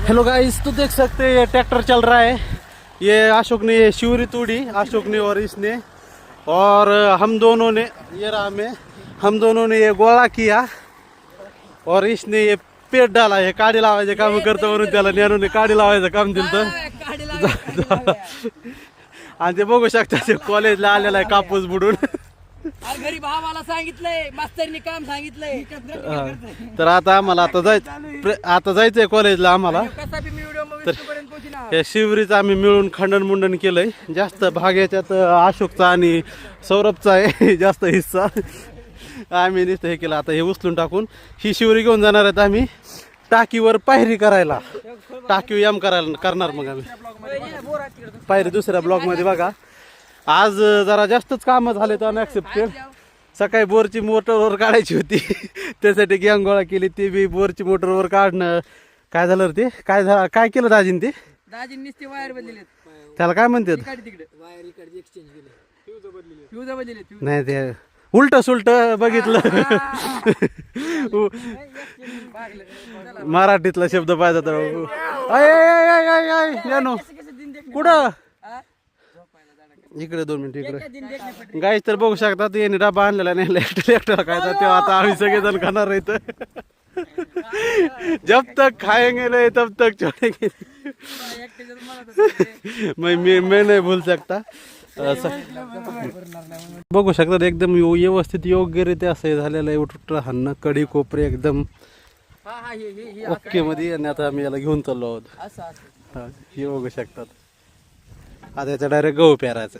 Hello guys, तो देख सकते हैं ये ट्रैक्टर चल रहा है। ये अशोक ने ये शिवरी तोड़ी, अशोक ने और इसने, और हम दोनों ने ये रहा में हम दोनों ने ये गोळा किया और इसने ये पेट डाला. हे काडी लावायचे काम करतो म्हणून त्याला ज्ञानूने काडी लावायचं काम दिलं. आणि ते बघू शकता ते कॉलेजला आलेला आहे कापूस बुडून. घरी भावाला सांगितलंय, मास्तरनी काम सांगितलंय. तर आता आम्हाला आता जायचंय कॉलेजला आम्हाला. या शिवरीचं आम्ही मिळून खंडन मुंडन केलंय. जास्त भाग याच्यात अशोकचा आणि सौरभचा आहे जास्त हिस्सा. आम्ही नुसतं हे केलं. आता हे उचलून टाकून ही शिवरी घेऊन जाणार आहेत आम्ही टाकीवर पायरी करायला. टाकी व्यायाम करणार मग आम्ही पायरी दुसऱ्या ब्लॉक मध्ये. बघा आज जरा जास्तच कामं झाले तर अनएक्सेप्टेड. सकाळी बोरची मोटरवर काढायची होती त्यासाठी गँग गोळा केली. ते बी बोरची मोटरवर काढणं काय झालं ते काय केलं दाजीन ते दाजींनी वायर बदलले. त्याला काय म्हणतात वायर इकडे एक्सचेंज केले, फ्यूज बदलले. नाही ते उलट सुलट बघितलं. मराठीतला शब्द पाहिजे तर कुठं इकडे 2 मिनिट इकडे. गाईस तर बघू शकतात यांनी डबा आणलेला नाही एकट्याला काय तर तेव्हा आता आम्ही सगळेजण खाणार आहेत. जब तक खाएंगे नहीं तब तक छोड़ेंगे. मैं नहीं भूल सकता. बघू शकतात एकदम व्यवस्थित योग्यरित्या असं झालेलं आहे. उठून हाणं कडी कोपरे एकदम ओके मध्ये. आणि आता आम्ही याला घेऊन चाललो आहोत. हे बघू शकतात. आता याचा डायरेक्ट गहू पेरायचं.